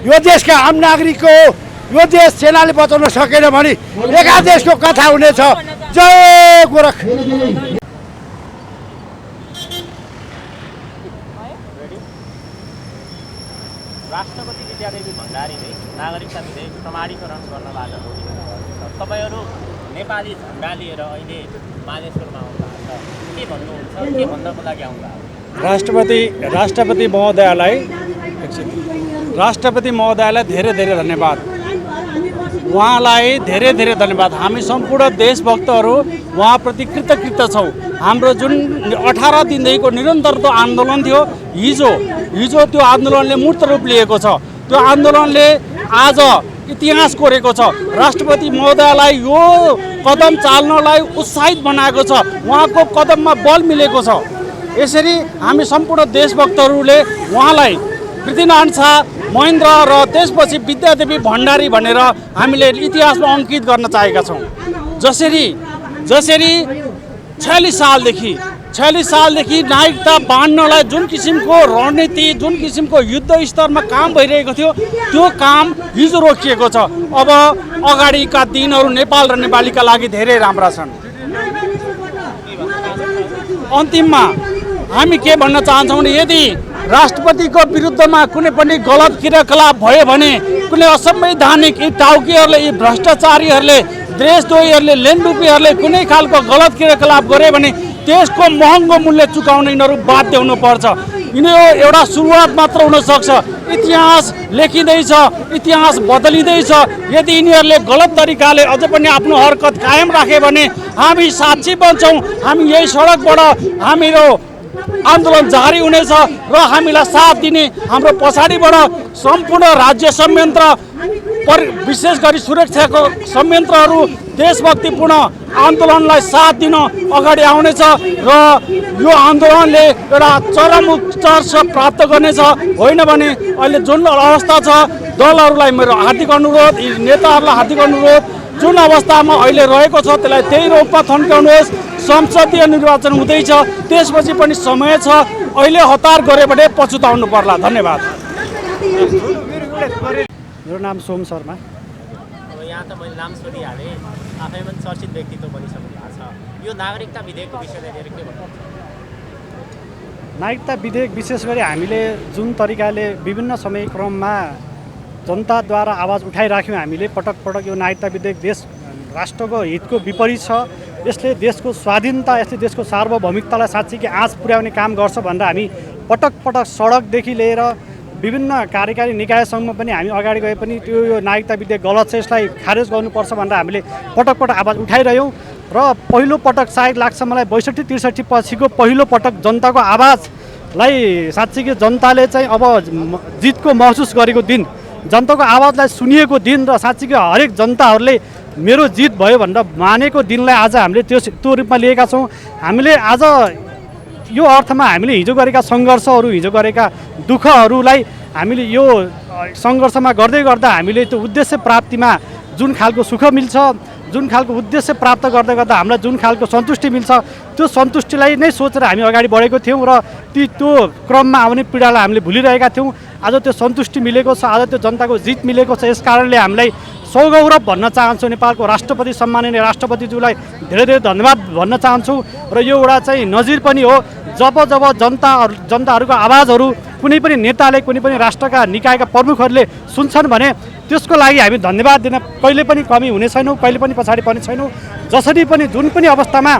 यो देशका आम नागरिकको हो। यो देश सेनाले बचाउन सकेन भने एकादेशको कथा हुनेछ। जय गोरख। राष्ट्रपति विद्यादेवी भण्डारीले नागरिकता विधेयक प्रमाणीकरण गर्नबाट रोकिनुहुन्छ। तपाईँहरू नेपाली झन्डा लिएर अहिले मानेश्वरमा आउनुभएको छ, के भन्नुहुन्छ? के भन्नको लागि आउनुभएको? राष्ट्रपति महोदयलाई धेरै धेरै धन्यवाद। उहाँलाई धेरै धेरै धन्यवाद। हामी सम्पूर्ण देशभक्तहरू उहाँप्रति कृतज्ञ छौँ। हाम्रो जुन 18 दिनदेखिको निरन्तर त्यो आन्दोलन थियो, हिजो त्यो आन्दोलनले मूर्त रूप लिएको छ। त्यो आन्दोलनले आज इतिहास कोरेको छ। राष्ट्रपति महोदयलाई यो कदम चाल्नलाई उत्साहित बनाएको छ, उहाँको कदममा बल मिलेको छ। यसरी हामी सम्पूर्ण देशभक्तहरूले उहाँलाई पृथ्वीनारायण शाह, महेन्द्र र त्यसपछि विद्यादेवी भण्डारी भनेर हामीले इतिहासमा अङ्कित गर्न चाहेका छौँ। जसरी 46 सालदेखि नागरिकता बाँड्नलाई जुन किसिमको रणनीति, जुन किसिमको युद्ध स्तरमा काम भइरहेको थियो, त्यो काम हिजो रोकिएको छ। अब अगाडिका दिनहरू नेपाल र नेपालीका लागि धेरै राम्रा छन्। अन्तिममा हामी के भन्न चाहन्छौँ भने यदि राष्ट्रपतिको विरुद्धमा कुनै पनि गलत क्रियाकलाप भयो भने, कुनै असंवैधानिक यी टाउकीहरूले, यी भ्रष्टाचारीहरूले, देशद्रोहीहरूले, लेन्डुपीहरूले कुनै खालको गलत क्रियाकलाप गरे भने त्यसको महँगो मूल्य चुकाउन यिनीहरू बाध्य हुनुपर्छ। यिनीहरू एउटा सुरुवात मात्र हुनसक्छ। इतिहास लेखिँदैछ, इतिहास बदलिँदैछ। यदि यिनीहरूले गलत तरिकाले अझ पनि आफ्नो हरकत कायम राखे भने हामी साक्षी बन्छौँ। हामी यही सडकबाट हाम्रो आन्दोलन जारी हुनेछ र हामीलाई साथ दिने हाम्रो पछाडिबाट सम्पूर्ण राज्य संयन्त्र, विशेष गरी सुरक्षाको संयन्त्रहरू देशभक्तिपूर्ण आन्दोलनलाई साथ दिन अगाडि आउनेछ र यो आन्दोलनले एउटा चरम उत्कर्ष प्राप्त गर्नेछ। होइन भने अहिले जुन अवस्था छ, दलहरूलाई मेरो हार्दिक अनुरोध, नेताहरूलाई हार्दिक अनुरोध, जुन अवस्थामा अहिले रहेको छ त्यसलाई त्यही रूपमा थन्काउनुहोस्। संसदीय निर्वाचन हुँदैछ, त्यसपछि पनि समय छ। अहिले हतार गऱ्यो भने पछुताउनु पर्ला। धन्यवाद। मेरो नाम सोम शर्मा। अब यहाँ त मैले नाम सोधिहालेँ, आफैमा चर्चित व्यक्तित्व बनिसक्नु भएको छ। यो नागरिकता विधेयकको विषयलाई लिएर के भन्नुहुन्छ? नागरिकता विधेयक विशेष गरी हामीले जुन तरिकाले विभिन्न समय क्रममा जनताद्वारा आवाज उठाइराख्यौँ, हामीले पटक पटक यो नागरिकता विधेयक देश राष्ट्रको हितको विपरीत छ, यसले देशको स्वाधीनता, यसले देशको सार्वभौमिकतालाई साँच्चै कि आँच पुर्याउने काम गर्छ भनेर हामी पटक पटक सडकदेखि लिएर विभिन्न कार्यकारी निकायसम्म पनि हामी अगाडि गए पनि त्यो यो नागरिकता विधेयक गलत छ, यसलाई खारेज गर्नुपर्छ भनेर हामीले पटक पटक आवाज उठाइरह्यौँ र पहिलो पटक सायद लाग्छ मलाई 62-63 पछिको पहिलो पटक जनताको आवाजलाई साँच्चीकै जनताले चाहिँ अब जितको महसुस गरेको दिन, जनताको आवाजलाई सुनिएको दिन र साँच्चीकै हरेक जनताहरूले मेरो जित भयो भनेर मानेको दिनलाई आज हामीले त्यो रूपमा लिएका छौँ। हामीले आज यो अर्थमा हामीले हिजो गरेका सङ्घर्षहरू, हिजो गरेका दुःखहरूलाई हामीले यो सङ्घर्षमा गर्दै गर्दा हामीले त्यो उद्देश्य प्राप्तिमा जुन खालको सुख मिल्छ, जुन खालको उद्देश्य प्राप्त गर्दै गर्दा हामीलाई जुन खालको सन्तुष्टि मिल्छ, त्यो सन्तुष्टिलाई नै सोचेर हामी अगाडि बढेको थियौँ र त्यो क्रममा आउने पीडालाई हामीले भुलिरहेका थियौँ। आज त्यो सन्तुष्टि मिलेको छ, आज त्यो जनताको जित मिलेको छ। यस कारणले हामीलाई सौगौरव भन्न चाहन्छु, नेपालको राष्ट्रपति सम्माननीय राष्ट्रपतिज्यूलाई धेरै धेरै धन्यवाद भन्न चाहन्छु। र यो एउटा चाहिँ नजिर पनि हो, जब जब जनताहरूको आवाजहरू कुनै पनि नेताले, कुनै पनि राष्ट्रका निकायका प्रमुखहरूले सुन्छन् भने त्यसको लागि हामी धन्यवाद दिन कहिले पनि कमी हुने छैनौँ, कहिले पनि पछाडि पर्ने छैनौँ। जसरी पनि जुन पनि अवस्थामा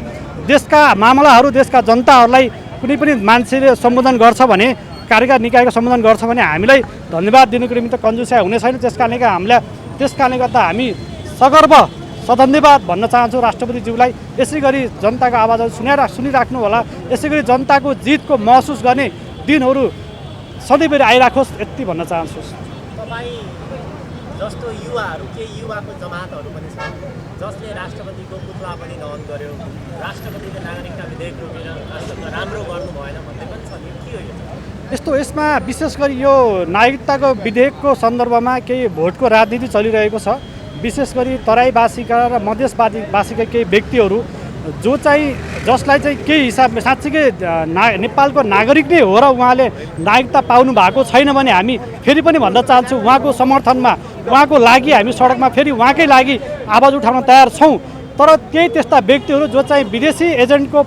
देशका मामलाहरू, देशका जनताहरूलाई कुनै पनि मान्छेले सम्बोधन गर्छ भने, कार्यकारी निकायको सम्बोधन गर्छ भने हामीलाई धन्यवाद दिनुको निमित्त कन्जुसिया हुने छैन। त्यस कारणले गर्दा हामी सगर्व सधन्यवाद भन्न चाहन्छौँ राष्ट्रपतिज्यूलाई। यसै गरी जनताको आवाजहरू सुनिराख्नु होला, यसै गरी जनताको जितको महसुस गर्ने दिनहरू सधैँभरि आइराखोस्, यति भन्न चाहन्छु। तपाईँ जस्तो युवाहरू, केही युवाको जमातहरू पनि छ जसले राष्ट्रपतिको पुतला पनि दहन गर्यो, राष्ट्रपतिको नागरिकता विधेयक रोकेर राष्ट्रको राम्रो गर्नु भएन भन्ने पनि छ। के हो यसमा विशेष गरी यो नागरिकताको विधेयकको सन्दर्भमा केही भोटको राजनीति चलिरहेको छ। विशेष गरी तराईवासीका र मधेसवासीका केही व्यक्तिहरू जसलाई चाहिँ केही हिसाबले साँच्चीकै नेपालको नागरिक नै हो र उहाँले नागरिकता पाउनु भएको छैन भने हामी फेरि पनि भन्न चाहन्छौँ, उहाँको समर्थनमा, उहाँको लागि हामी सडकमा फेरि उहाँकै लागि आवाज उठाउन तयार छौँ। तर त्यस्ता व्यक्तिहरू जो चाहिँ विदेशी एजेन्टको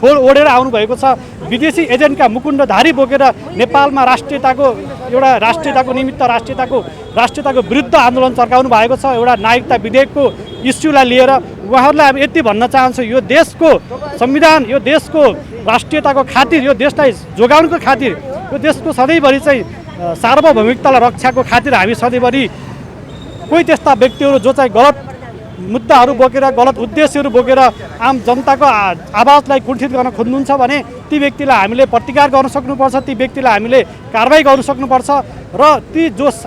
खोल ओढेर आउनुभएको छ, विदेशी एजेन्टका मुकुण्डधारी बोकेर नेपालमा राष्ट्रियताको निमित्त राष्ट्रियताको विरुद्ध आन्दोलन चर्काउनु भएको छ, एउटा नागरिकता विधेयकको इस्युलाई लिएर उहाँहरूलाई हामी यति भन्न चाहन्छु, यो देशको संविधान, यो देशको राष्ट्रियताको खातिर, यो देशलाई जोगाउनुको खातिर, यो देशको सधैँभरि चाहिँ सार्वभौमिकतालाई रक्षाको खातिर हामी सधैँभरि कोही त्यस्ता व्यक्तिहरू जो चाहिँ गलत मुद्दाहरू बोकेर, गलत उद्देश्यहरू बोकेर आम जनताको आवाजलाई कुण्ठित गर्न खोज्नुहुन्छ भने ती व्यक्तिलाई हामीले प्रतिकार गर्न सक्नुपर्छ, ती व्यक्तिलाई हामीले कारबाही गर्न सक्नुपर्छ। र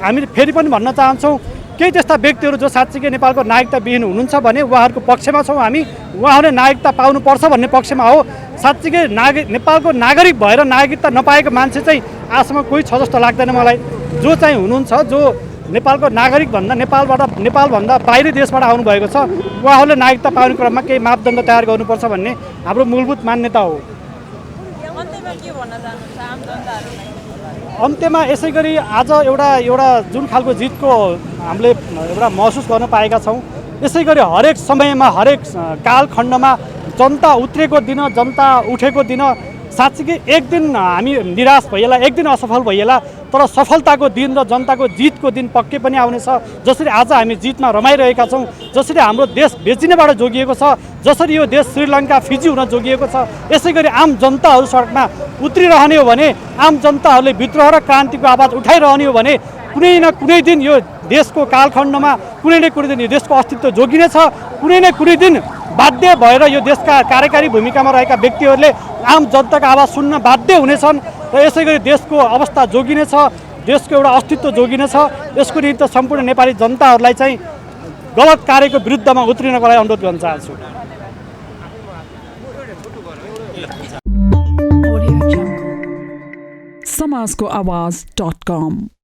हामी फेरि पनि भन्न चाहन्छौँ, केही त्यस्ता व्यक्तिहरू जो साँच्चीकै नेपालको नागरिकता विहीन हुनुहुन्छ भने उहाँहरूको पक्षमा छौँ हामी। उहाँहरूले नागरिकता पाउनुपर्छ भन्ने पक्षमा हो। साँच्चीकै नेपालको नागरिक भएर नागरिकता नपाएको मान्छे चाहिँ आजसम्म कोही छ जस्तो लाग्दैन मलाई। जो चाहिँ हुनुहुन्छ, जो नेपालको नागरिकभन्दा नेपालभन्दा बाहिरी देशबाट आउनुभएको छ, उहाँहरूले नागरिकता पाउने क्रममा केही मापदण्ड तयार गर्नुपर्छ भन्ने हाम्रो मूलभूत मान्यता हो। अन्त्यमा यसै गरी आज एउटा जुन खालको जितको हामीले एउटा महसुस गर्न पाएका छौँ, यसै गरी हरेक समयमा, हरेक कालखण्डमा जनता उत्रेको दिन, जनता उठेको दिन, साँच्चीकै एक दिन हामी निराश भइएला, एक दिन असफल भइएला, तर सफलताको दिन र जनताको जितको दिन पक्कै पनि आउनेछ। जसरी आज हामी जितमा रमाइरहेका छौँ, जसरी हाम्रो देश बेचिनेबाट जोगिएको छ, जसरी यो देश श्रीलङ्का, फिजी हुन जोगिएको छ, यसै गरी आम जनताहरू सडकमा उत्रिरहने हो भने, आम जनताहरूले विद्रोह र क्रान्तिको आवाज उठाइरहने हो भने कुनै न कुनै दिन यो देशको कालखण्डमा कुनै न कुनै दिन यो देशको अस्तित्व जोगिनेछ। कुनै न कुनै दिन बाध्य भएर यो देशका कार्यकारी भूमिकामा रहेका व्यक्तिहरूले आम जनताको आवाज सुन्न बाध्य हुनेछन् र यसै गरी देशको अवस्था जोगिनेछ, देशको एउटा अस्तित्व जोगिनेछ। यसको निमित्त सम्पूर्ण नेपाली जनताहरूलाई चाहिँ गलत कार्यको विरुद्धमा उत्रिनको लागि अनुरोध गर्न चाहन्छु। समाजको आवाज.com